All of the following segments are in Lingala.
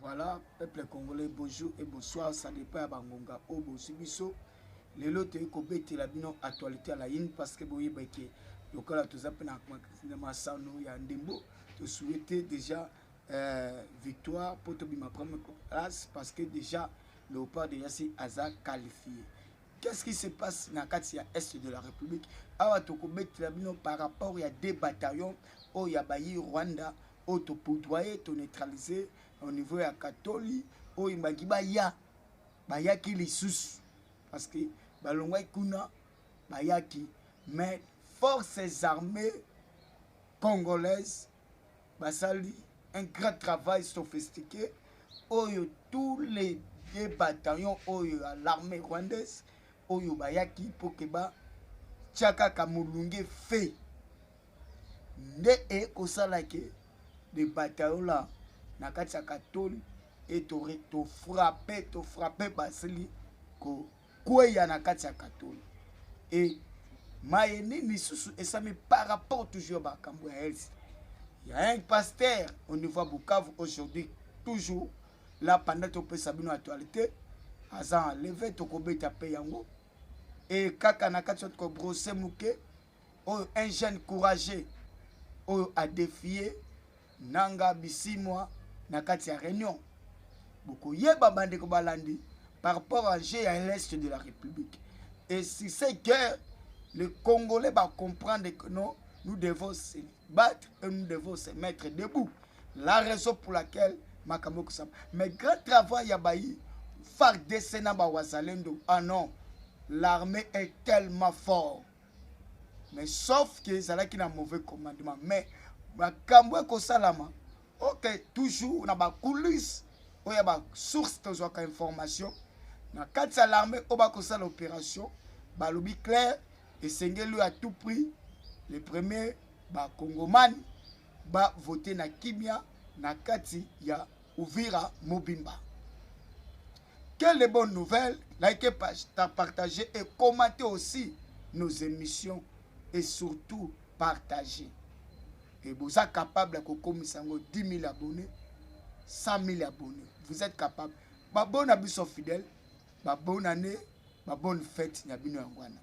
Voilà, peuple congolais, bonjour et bonsoir, ça dépend à Bangonga, au Bosibiso. Les lots de la bino actualité à la ligne parce que boye beke. Donc là, tout ça, il y a un démon. Je souhaitais déjà victoire pour te ma première place parce que déjà, le Léopard déjà si Aza qualifié. Qu'est-ce qui se passe dans le est de la République? Alors, tu la bino par rapport, il y a des bataillons, où il y a Bayi, Rwanda, où tu poudoyer, tu neutraliser au niveau de la Catholique, où il y a Bayaki les sous. Parce que balongwa kuna bayaki mais forces armées congolaises basali un grand travail sophistiqué oyo tous les deux bataillons oyo à l'armée rwandaise oyo bayaki pour que ba tchaka kamulunge fait nde e kosalaki des bataillons là na kati ya katoli et to frapper basali ko kweya na kati ya katoli et mayeni lisusu esami par rapport toujours à makambo ya health. Il y a un pasteur au niveau de Bukavu aujourd'hui toujours là pendant to pesa bino actualité aza enlevé to kobeta pe yango et kaka na kati ko brosser muke un jeune courageux a défié nanga bisimwa na kati ya réunion beaucoup yeba bande ko balandi par rapport à l'est de la République. Et si c'est que les Congolais vont comprendre que non, nous devons se battre et nous devons se mettre debout. La raison pour laquelle Makamoko Sam. Mais grand travail yabayi, FARDC Senaba Wazalendo. Ah non, l'armée est tellement forte. Mais sauf que ça là qui n'a mauvais commandement. Mais Makamoko Salama, ok, toujours on a des coulisses, on a des sources d'informations. Na kati ya l'armée oba kosala l'opération balobi clair et sengeli à tout prix les premiers ba congomani ba voter na kimia na kati ya Uvira Mobimba. Quelle bonne nouvelle, likez, partagez et commentez aussi nos émissions et surtout partagez. Et vous êtes capable de commettre 10 000 abonnés, 100 000 abonnés. Vous êtes capable. Ba bon abisso fidèle. Ba bonne année, ba bonne fête ya bino yangwana.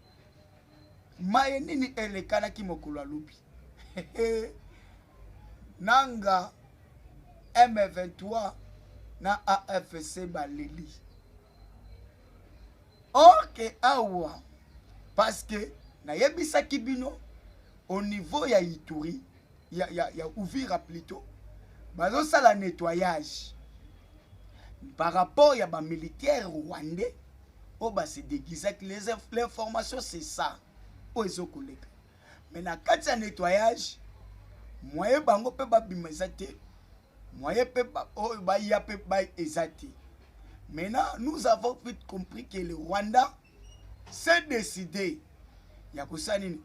Maye nini elekana ki mokolo alubi. Nanga M23 na AFC baleli. Ok awa parce que na yebisa ki bino au niveau ya Ituri ya Uvira plutôt bazo sala nettoyage. Par rapport à ba militaires rwandais, oh bah c'est déguisé que l'information c'est ça. Oh ils ont collègues. Mais na kati ya nettoyage, moyen bango pe ba bimezate, moyen pe ba oh ba ya pe ba ezate. Maintenant, nous avons vite compris que le Rwanda s'est décidé. Ya ko sanini,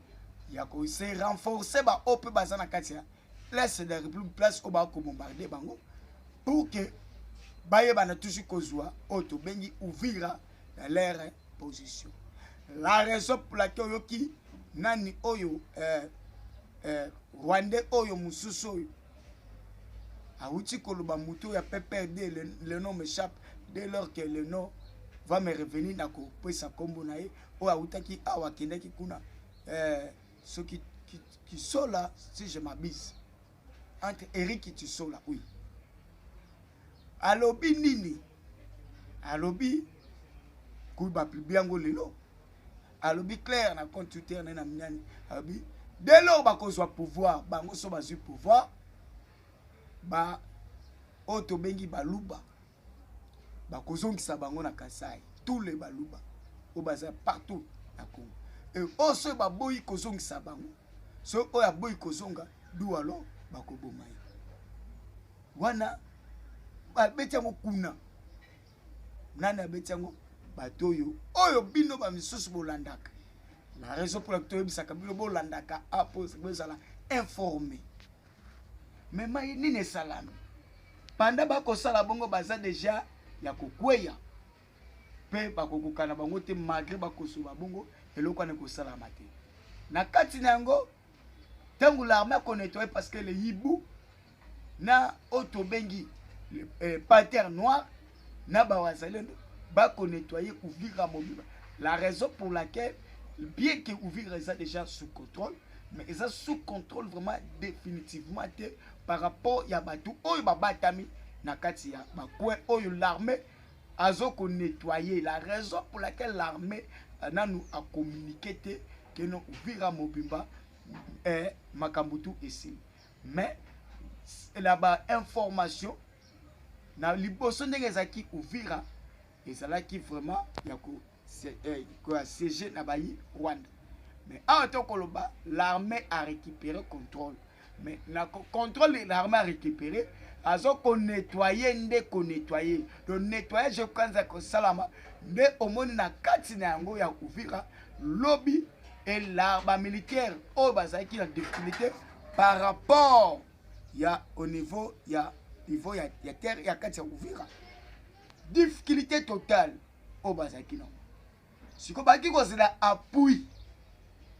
ya ko se renforcer ba oh pe bazana kati ya place de la République place au ba ko bombarder bango pour que baye bana toujours kozwa auto bengi Uvira dans leur position. La raison pour laquelle yoki nani oyo Rwandais oyo mususu oyo awuti koloba muto ya PPRD le nom m'échappe dès lors que le nom va me revenir na ko pesa kombo na ye o awutaki awa kendaki kuna ceux qui sont là si je m'abuse entre Eric qui sont là oui. Alobi nini alobi kuba biango lelo alobi clair na compte Twitter na mnyani alobi dès lors ba kozwa pouvoir bango so bazui pouvoir ba auto bengi baluba ba kozongisa bango na Kasai tous les baluba o baza partout na Congo et oso ba boyi kozongisa bango so oya boyi kozonga du alors ba koboma wana betiango kuna nani abetiango batoyo oyo bino ba misusu bolandaka. La raison pour laquelle yebisaka bino bolandaka apose bezala informé mais mai nini salami panda bakosala bongo baza déjà ya kokweya pe bakokukana bango te malgré bakosuba bongo eloko ane kosalama te na kati na yango tangu l'armée ko nettoyer parce que le hibou na oto bengi panthère noire na bawazalendo bako nettoyer Uvira Mobimba. La raison pour laquelle, bien que Uvira est déjà sous contrôle, mais ils sont sous contrôle vraiment définitivement par rapport à Batou Oyo Babatami Nakati ya Bakwe Oyo l'armée a nettoyer. La raison pour laquelle l'armée n'a nous a communiqué que nous Uvira Mobimba est Makambutu ici. Mais là-bas information na liboso ndenge ezaki Uvira ezalaki vraiment ya ko siéger na bayi Rwanda. Mais en tant que l'armée a récupéré le contrôle. Mais le contrôle, l'armée a récupéré. Azo ko nettoyer nde ko nettoyer. Le nettoyage kwanza ko salama nde omoni na kati na yango ya Uvira lobby et l'armée militaire au bazaki la difficulté par rapport ya au niveau ya terre ya kati ya Uvira. Difficulté totale au bazaki non. Siko baki ko zela appui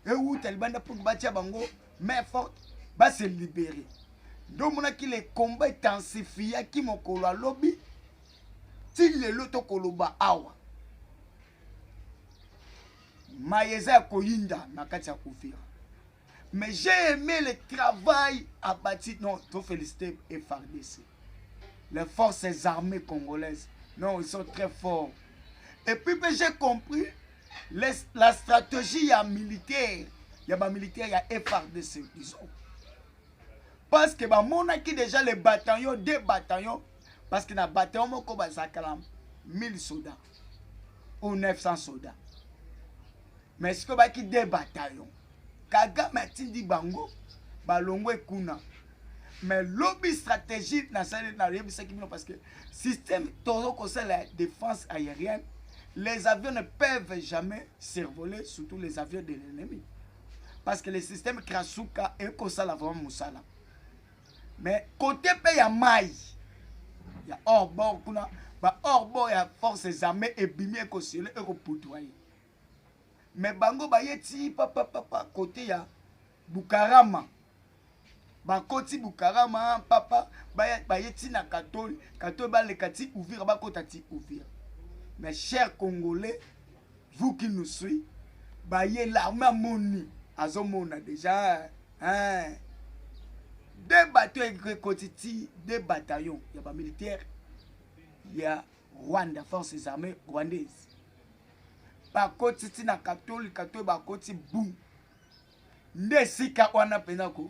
et où Taliban pour bâtir bango mais forte va se libérer. Donc on a qui les combats intensifiés qui mon kolo lobby til le loto koloba awa. Maïeza koyinda na kati ya Uvira. Mais j'ai aimé le travail abattu. Non, il faut féliciter FARDC. Les forces armées congolaises. Non, ils sont très forts. Et puis j'ai compris la stratégie militaire. Il y a militaire, il y a FARDC, disons. Parce que mon qui déjà les bataillons, deux bataillons, parce que dans le bataillon, on a 1000 soldats ou 900 soldats. Mais ce que qui deux bataillons. Kagame atindi bango balongwe kuna. Mais lobby stratégique na parce que système toujours comme ça la défense aérienne, les avions ne peuvent jamais survoler surtout les avions de l'ennemi. Parce que le système Krasuka est comme ça la vraiment musala. Mais côté pays ya mai, il y a hors bord kuna, ba hors bord ya forces armées et bimé ko sile et ko poutoyer. Mais bango bayeti papa côté ya Bukarama. Ba koti Bukarama papa bayeti na Katol ba le kati Uvira ba kotati Uvira. Mes chers Congolais, vous qui nous suivez, baye l'armée moni azomona déjà hein. Deux bataillons kotiti, deux bataillons, il y a pas militaire, il y a Rwanda, forces armées rwandaises. Bakoti tina katoli bakoti boum nde sika wana penako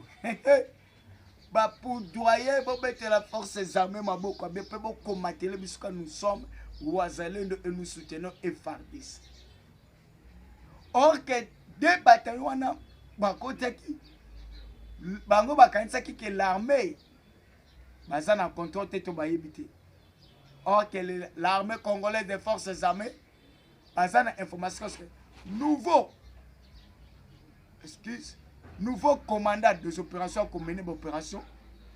ba poudoyer bo bete la forces armées maboko be pe bo combattre bisuka nous sommes wazalendo et nous soutenons FARDC. Or que deux bataillons wana bakoti ki bango bakanisa ki que l'armée baza na contrôle teto bayebité. Or que l'armée congolaise des forces armées Azana information nouveau commandant des opérations comme mener opération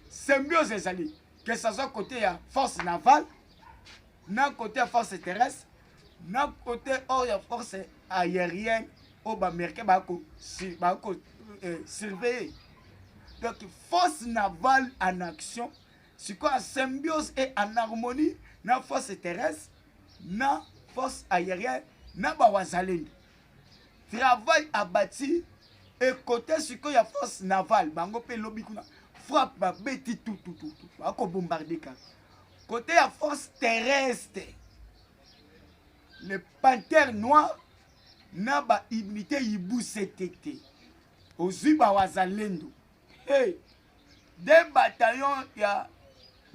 symbiose des alliés que ce soit côté ya force navale na côté force terrestre na côté force aérienne au américain bako surveiller. Donc force navale en action c'est quoi en symbiose et en harmonie na force terrestre na force aérienne na bawazalendo. Travail abattu et côté ce qu'il y a force navale bango pe lobby kuna frappe ba beti tout bako bombarder ka. Côté ya force terrestre le panthère noir na ba unité yibu CTT ozui bawazalendo. Hey, des bataillons ya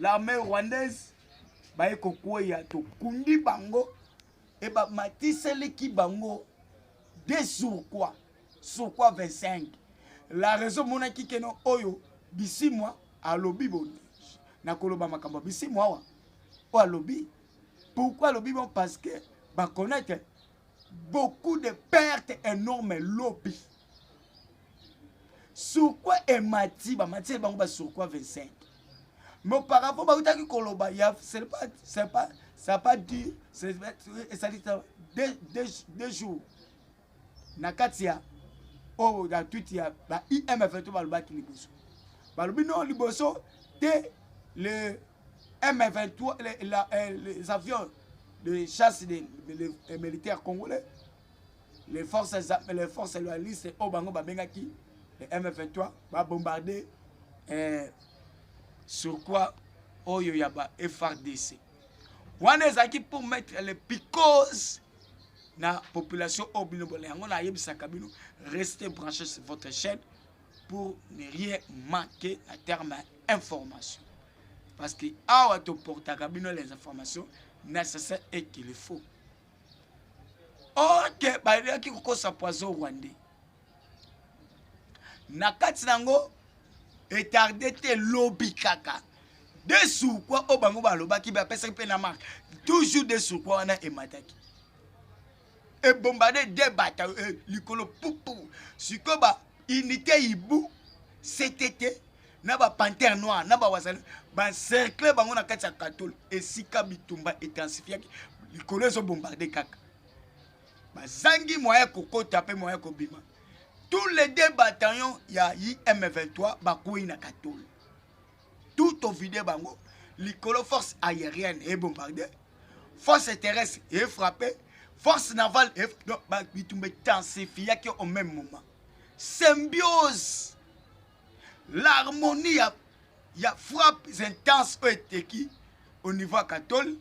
l'armée rwandaise ba ekokoya to kundi bango. Et bah matiseli ki bango des sur quoi 25. La raison mon qui keno oyo bisi moi à lobby bon na koloba makamba bisi moi wa o à lobby. Pourquoi lobby bon? Parce que bah connaître beaucoup de pertes énormes lobby. Sur quoi est mati bah mati bango ba sur quoi 25. Mais auparavant bah utaki koloba ya ça pas dit ça dit deux jours nakatia oh dans tout ya ba IMF tout ba lobaki liboso ba lobi non liboso te le M23, les avions de chasse des militaires congolais, les forces loyalistes au Bango Babengaki, les M23, va bombarder sur quoi Oyo Yaba FRDC. Wana ezaki pour mettre les picos na population au binobole. On a yebisaka bino, restez branchés sur votre chaîne pour ne rien manquer à terme information. Parce que awa to portaka bino les informations nécessaires et qu'il faut. Ok, ba yaki kokosa poison rwandais. Na kati nango etardé te lobby kaka. Des sous quoi au bango balobaki ba pesa pe na marque. Toujours des sous quoi wana emataki. Et bombarder des batailles likolo poupou. Sikoba unité ibu CTT na ba panthère noire na ba wazali ba cercle bango na kati ya katol esika bitumba intensifiaki likolo zo bombarder kaka. Ba zangi moyen kokota pe moyen kobima. Tous les deux bataillons ya IM23 bakouyi na katol. Tout au vide bango, l'icolo force aérienne est bombardée, force terrestre est frappée, force navale est intensifiée au même moment. Symbiose, l'harmonie, il y a frappes intenses au niveau catholique,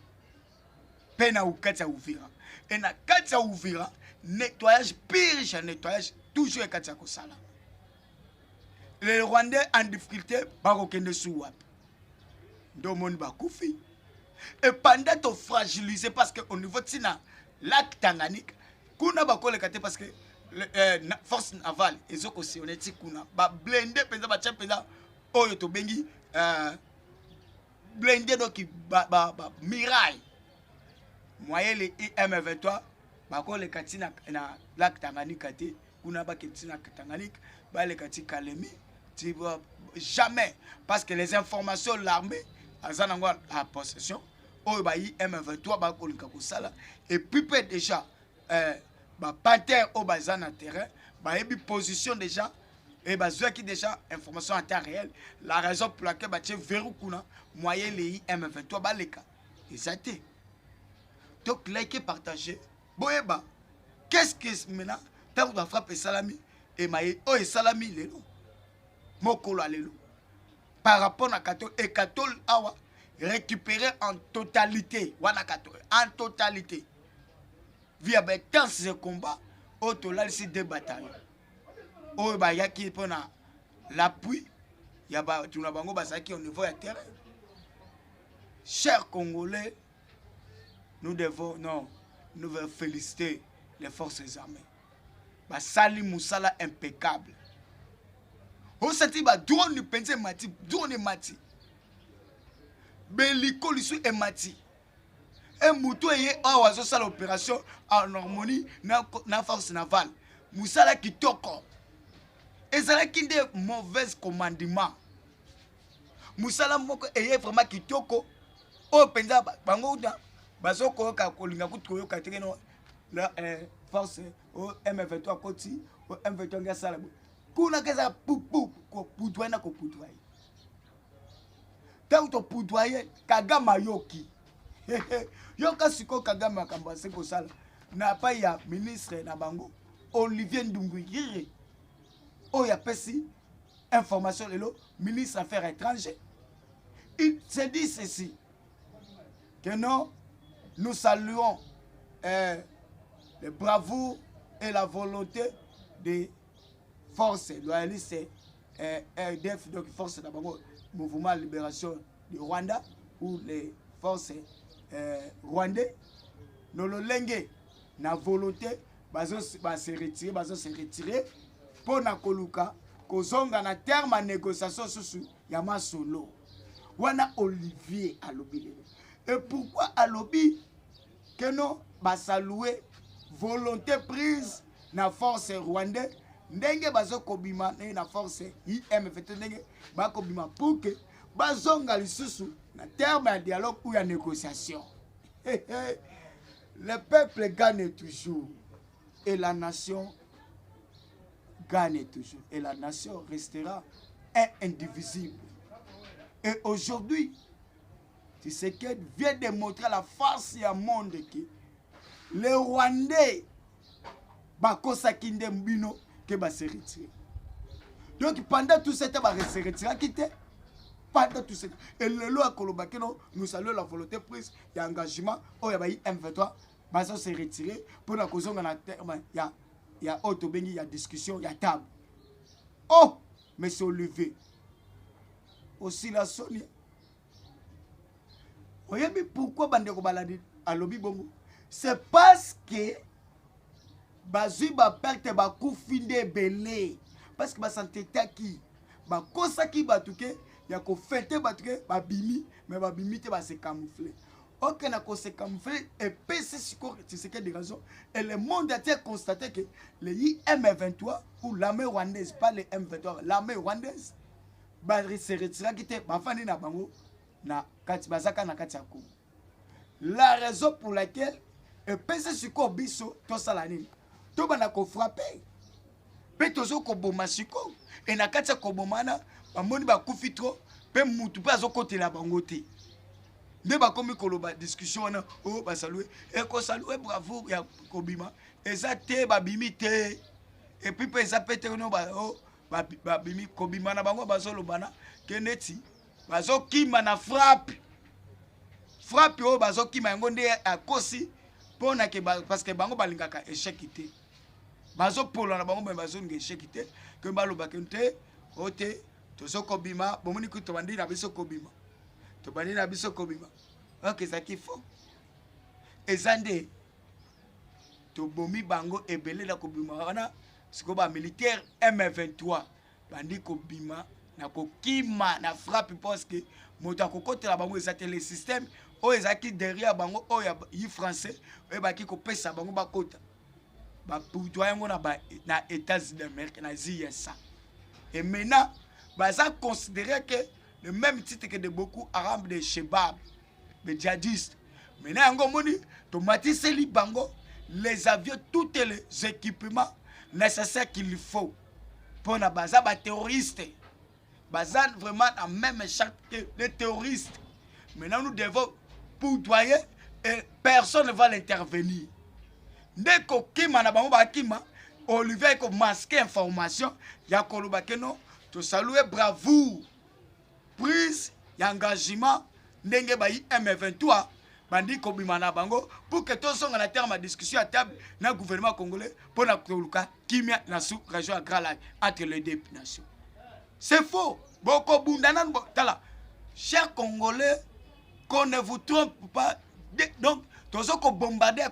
pena ou katia ouvira. Et na katia ouvira, nettoyage, purge, nettoyage, toujours katia kosala. Les Rwandais en difficulté, barokende souap. Domoni bakoufi. Et pendant to fragilisé parce que au niveau de Sina, lac Tanganyika, kuna bakole kate parce que force navale, ils ont aussi honnêti kuna. Ba blindé pesa ba tcha pesa oyo to bengi blindé donc ba miraille. Moyen les M23 bakole katina na lac Tanganyika te kuna ba ketina Tanganyika ba le kati Kalemi. Tu vois jamais parce que les informations l'armée azanangwa à possession oyo ba M23 ba kolika kosala et puis peut déjà ba panthère au bazana terrain ba yebi position déjà et ba qui déjà information en temps réel la raison pour laquelle ba tche verrou kuna moyen les M23 ba leka exacté donc like et partager boyeba qu'est-ce que maintenant tant qu'on doit frapper salami et maye oh et salami lelo mokolo alelo par rapport à Katol et Katol awa récupéré en totalité wana Katol en totalité via dans ce combat au total ici deux batailles au ba yaki pona l'appui ya ba tuna bango basaki au niveau de terrain. Chers Congolais, nous devons féliciter les forces armées. Ba sali musala impeccable. On senti ba drone ni pense mati, drone mati. Beliko lisu e mati. Et moutou eye awazo sala opération en harmonie na force navale. Musala kitoko. Ezala kinde mauvais commandement. Musala moko eye vraiment kitoko. O penza bango da bazoko ka kolinga kutoyo ka tekeno la force o M23 koti o M23 ngasala. Kuna keza poutou ko poudouana ko poudouaye. Tant to poudouaye Kagama yoki. Yoka siko Kagama kambase ko sala. Na pa ya ministre na bango Olivier Ndungwiri. O ya pesi information lelo ministre affaires étrangères. Il se dit ceci que non, nous saluons les bravoures et la volonté des forces loyalistes RDF, donc forces de mouvement de libération du Rwanda ou les forces rwandais. Nous le lengue na volonté se retirer pour na koluka kozonga na terme à négociation sous yama solo. Wana Olivier alobi. Et pourquoi alobi que non ba saluer volonté prise na force rwandais ndenge bazoko bima na force IM23 ndenge bako bima pour que bazonga lisusu na terme de dialogue ou ya négociation. Le peuple gagne toujours et la nation gagne toujours et la nation restera indivisible. Et aujourd'hui Tshisekedi vient de montrer à la face du monde que les Rwandais bakosaki nde mbino que ba se retirer. Donc pendant tout ce temps ba se retirer quitter. Pendant tout ce temps et le loi kolobaki non nous saluons la volonté prise et engagement oh ya ba M23 ba se retirer pour la cause na terme ya auto bengi ya discussion ya table. Oh monsieur Olivier aussi la Sonia. Voyez pourquoi bandeko baladi à lobby bongo? C'est parce que bazui ba perte ba kufinde belé parce que ba santé taki ba kosaki batuke ya ko fêter batuke ba bimi mais ba bimi te ba se camoufler. OK na ko se camoufler et PC siko tu sais quelle raison et le monde a constaté que le M23 ou l'armée rwandaise pas le M23 l'armée rwandaise ba se retira kité ba fandi na bango na kati bazaka na kati ya Congo. La raison pour laquelle et PC siko biso to sala nini to bana ko frapper pe tozo ko boma siko et na kati ya ko bomana ba moni ba kufi trop pe mutu pa zo côté la bango te nde ba komi koloba discussion na oh ba saluer et ko saluer bravo ya kobima eza te ba bimi te et puis pe eza pete no ba oh ba bimi kobima na bango ba zo lobana keneti ba zo kima na frappe oh ba zo kima ngo nde akosi pona ke parce que bango balingaka échec te bazo polo na bango bazo nge échec te que baloba kente ote tozo kobima bomoni ku to bandi na biso kobima to bandi na biso kobima ok ça qu'il faut ezande to bomi bango ebele la kobima wana siko ba militaire M23 bandi kobima na kokima na frappe parce que moto akokotela bango ezate le système o ezaki derrière bango o ya yi français o baki ko pesa bango bakota ba poutoyer ngo na États-Unis d'Amérique na ZSA et maintenant baza considérer que le même titre que de beaucoup arabes de Shebab de djihadistes maintenant ngo moni to matiseli bango les avions tous les équipements nécessaires qu'il faut pour na baza ba terroristes baza vraiment en même charte que les terroristes. Maintenant nous devons poutoyer et personne ne va l'intervenir. Dès que kima na bango ba kima Olivier ko masquer information ya koloba keno to saluer bravoure prise ya engagement ndenge ba M23 bandi ko bima na bango pour que to songa na terme de discussion à table na gouvernement congolais pour na koluka kimia na sous région à Grand Lac entre les deux nations. C'est faux. Boko bundana tala. Chers Congolais, qu'on ne vous trompe pas. Donc tozo ko bombarder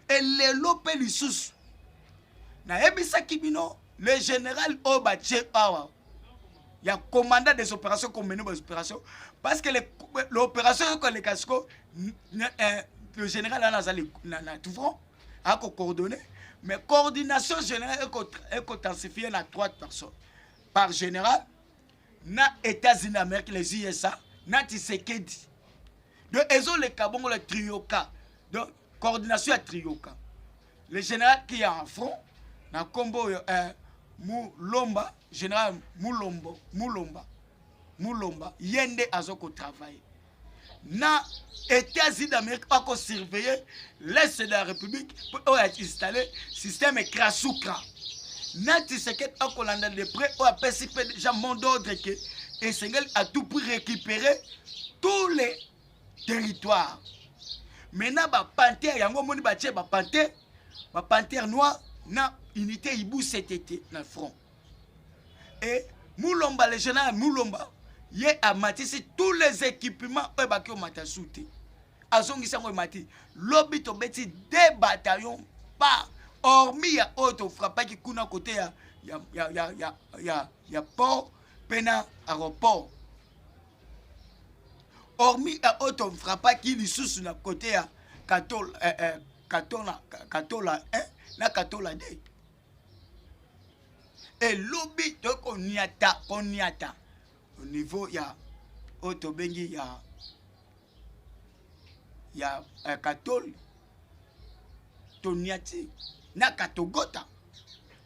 et les lopé li sous. Na ebisa kibino le général Obache Awa. Il y a commandant des opérations comme mené des opérations parce que l'opération que les casco le général a tout front a coordonné mais coordination générale est intensifiée à 3 personnes par général na États-Unis d'Amérique les USA na Tshisekedi de ezo le kabongo le trioka donc coordination à trioka le général qui est en front na combo Mulomba général Mulomba yende azoko travailler na États-Unis d'Amérique a surveiller l'est de la République pour installer système Krasukra na Tshisekedi a kolanda de près ou a participé déjà mon d'ordre que et Sénégal a tout pour récupérer tous les territoires. Maintenant ba panthère yango moni ba tie ba panthère noire na unité Ibu cet été dans le front. Et Mulomba le général Mulomba y a matissé tous les équipements e ba ki o matasuté. Azongi sango mati lobby to beti 2 bataillons par hormis ya auto frappé qui kuna côté ya port pena aéroport. Hormis ya auto frappé qui li sous na côté ya Katola 1 na Katola 2. Et lobby donc on y atta au niveau ya auto bengi ya Katol toniati na Katogota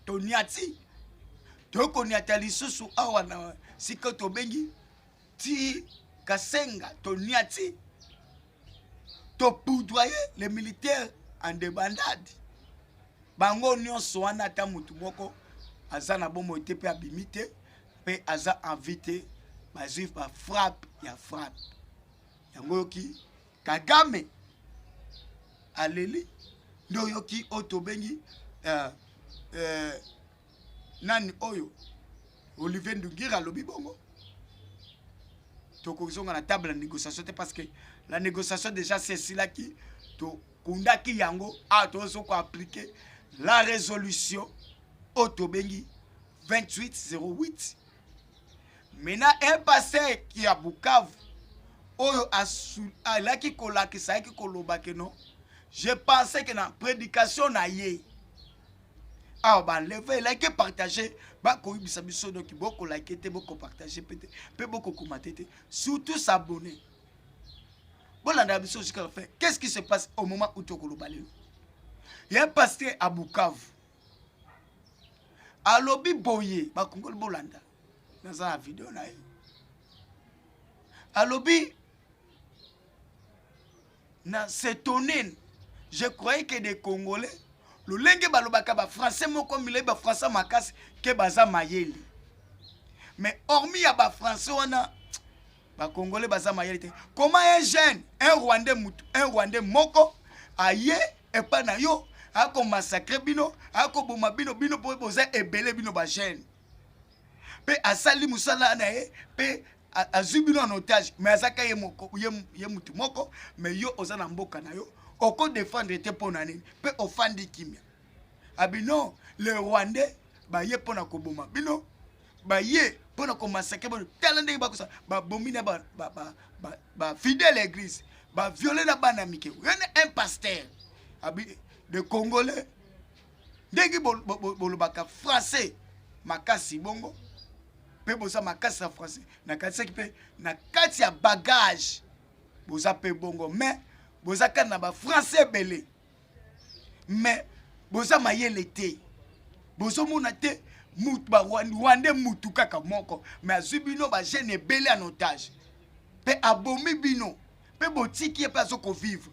toniati donc on y atta lisusu awa na sikoto bengi ti Kasenga, Toniati, to poudroyer les militaires en débandade. Bango nyonso wana ata mutu moko aza na bomo te pe abimite pe aza invité bazif ba frappe ya frappe. Yango yoki Kagame aleli ndo yoki otobengi nani oyo Olivier Ndugira lobi bongo. Tokozonga na table de négociation parce que la négociation déjà c'est cela qui to kundaki yango a tozo ko appliquer la résolution Otobengi 2808. Maintenant un passé qui a Bukavu oyo alaki kolakisa ki kolobake non. Je pensais que na prédication na ye ah bah lever like partager ba ko ibisa biso donc beaucoup like te beaucoup partager peut beaucoup commenter surtout s'abonner. Bon la biso ce qu'on fait. Qu'est-ce qui se passe au moment où tokolo balé? Il y a un pasteur à Bukavu. A lobi boye ba kongol bolanda. Dans la vidéo là. A lobi na s'étonner. Je croyais que des Congolais le lenge balobaka ba français moko mile ba français makasi ke baza mayeli. Mais hormis ya ba français wana ba congolais baza mayeli te. Comment un jeune, un Rwandais moko aye et pas na yo ako massacrer bino, ako boma bino po boza ebele bino ba jeune. Pe asali musala na ye pe azubino en otage mais azaka ye moko ye mutu moko mais yo oza na mboka na yo. Oko défendre te pona nini pe ofandi kimia abino le Rwandais ba ye pona ko boma bino ba ye pona ko massacrer bon talande ba ko sa ba bomina ba fidèle l'église ba violer na bana mike un pasteur abi de Congolais ndegi bolobaka français makasi bongo pe boza makasi français na kati pe na kati ya bagage boza pe bongo mais bozaka na ba français belé mais boza mayele te bozo mona te mutu ba Rwandais mutu kaka moko mais azubino ba jeune belé en otage pe abomi bino pe botiki pas ko vivre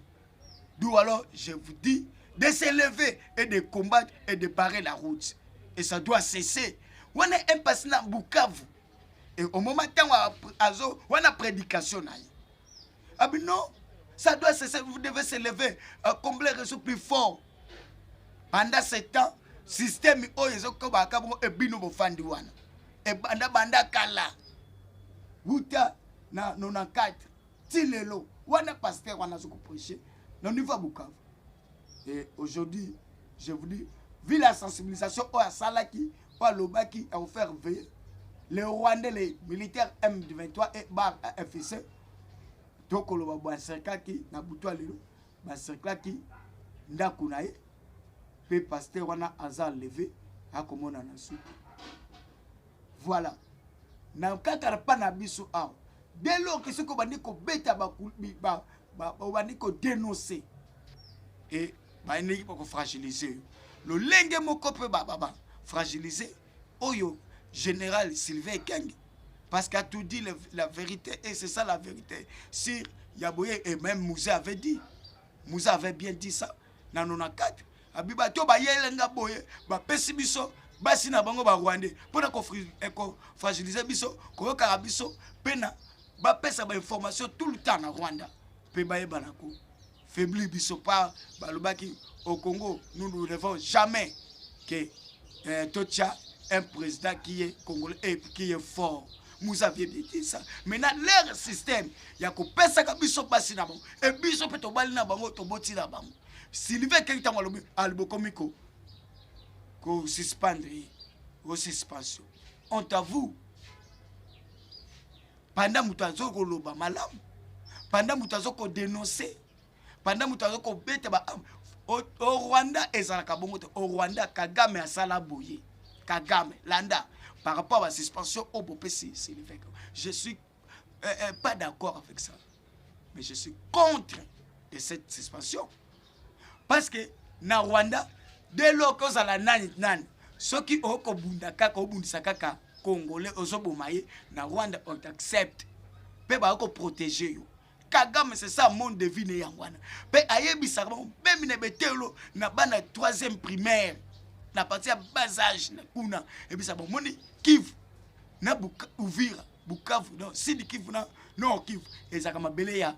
d'où alors je vous dis de se lever et de combattre et de barrer la route et ça doit cesser. On est impassé na Bukavu et au moment tant azo on a prédication na abino. Ça doit cesser, vous devez se lever, combler les ressources plus fort. Pendant ce temps, système est bino bofandi wana. Et banda kala. Wuta na 94. Tilelo. Wana pasteur wana zoko prêcher. Non niveau Bukavu. Et aujourd'hui, je vous dis, vu la sensibilisation au Salaki, au Lobaki, à vous faire veiller. Les Rwandais, les militaires M23 et bar FSC. Toko lo ba cercaki na butwa lelo ba cercaki ndaku na ye pe pasteur wana aza levé akomona na su. Voilà na kaka pa na biso a dès lors que ce ko bandi ko beta ba bandi ko dénoncer et ba ndeki ko fragiliser le lenge moko pe ba fragiliser oyo général Sylvain Keng. Parce qu'il a tout dit la vérité, et c'est ça la vérité. Si Yaboye et même Moussa avait dit, Moussa avait bien dit ça, dans 94, Abiba to ba yelenga boye, ba pesi biso, ba sina bango ba Rwandais, pour ko fragiliser biso, ko karabiso, pena, ba pesa ba information tout le temps na Rwanda. Pe ba yebanako, faibli biso pas, ba lobaki au Congo, nous ne devons jamais que Tocha, un président qui est congolais et qui est fort. Vous aviez bien dit ça. Maintenant, leur système, il y a que personne qui a biso passi na bango. Et biso peut tobali na bango, toboti na bango. Sylvain Keita malobi albokomiko. Ko suspendre, ko suspension. On t'avoue. Pendant mutazo ko loba malam. Pendant mutazo ko dénoncer. Pendant mutazo ko bete ba au Rwanda ezalaka bongo te. Au Rwanda Kagame asala boye. Kagame landa. Par rapport à la suspension au BOPC, je suis pas d'accord avec ça. Mais je suis contre de cette suspension. Parce que, na Rwanda, dès lors que ça la nan, ceux qui ont Congolais, na Rwanda, on accepte. pe ba ko protéger yo. Kagame c'est ça monde de vie ne yangwana. Pe ayebisa ba même ne betelo na bana 3e primaire na partie ya bas âge na kuna ebisa ba moni Kivu na Uvira Bukavu non Sud Kivu na Nord Kivu ezaka mabele ya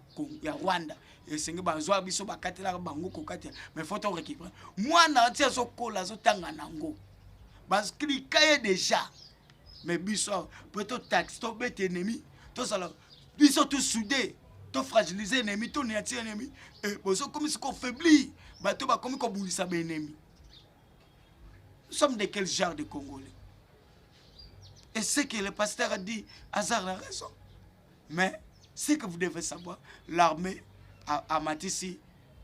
Rwanda esenge bazwa biso bakatela bango kokatela mais faut to récupérer mwana atia sokola zotanga nango parce qu'il caille déjà mais biso peut-être taxe to bête ennemi to sala biso tout soudé to fragiliser ennemi to niati ennemi et bozo comme si qu'on faiblit bato ba comme ko bulisa ba ennemi. Nous sommes de quel genre de Congolais? Et ce que le pasteur a dit, Hazard a raison. Mais ce que vous devez savoir, l'armée a Matissi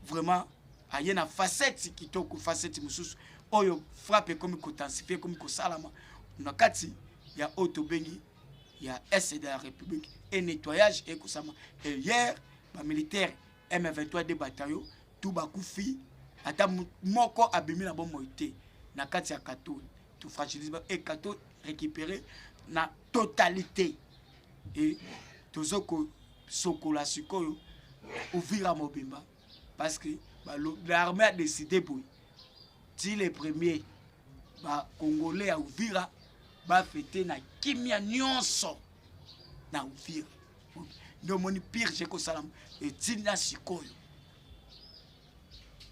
vraiment a une facette qui toque facette mususu oyo frappe comme intensifier comme salama. Nakati il y a Otobengi, il y a S de la République et nettoyage et kusama. Et hier, les militaires M23 des bataillons tout bakoufi ata moko abimi na bon moité nakati ya Kato tout fragilise et Kato récupéré na totalité et tozoko sokola sikoyo Uvira Mobimba parce que l'armée a décidé pour si les premiers Congolais à Uvira va fêter na kimia nyonso na Uvira donc mon pire j'ai que salam et tina sikoyo.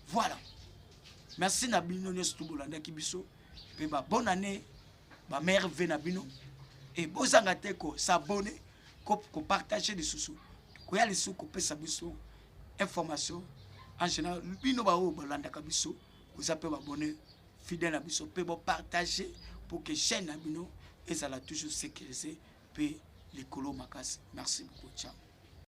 Voilà, merci na bino nyonso tubolanda kibiso pe ba bonne année ba merveille na bino et bozanga te ko s'abonner ko partager des sous ko ya les sous ko pesa biso information en général bino ba o bolanda kabiso ko zape ba abonner fidèle na biso pe bo partager pour que chaîne na bino ezala toujours sécurisé pe les colo makasi. Merci beaucoup, ciao.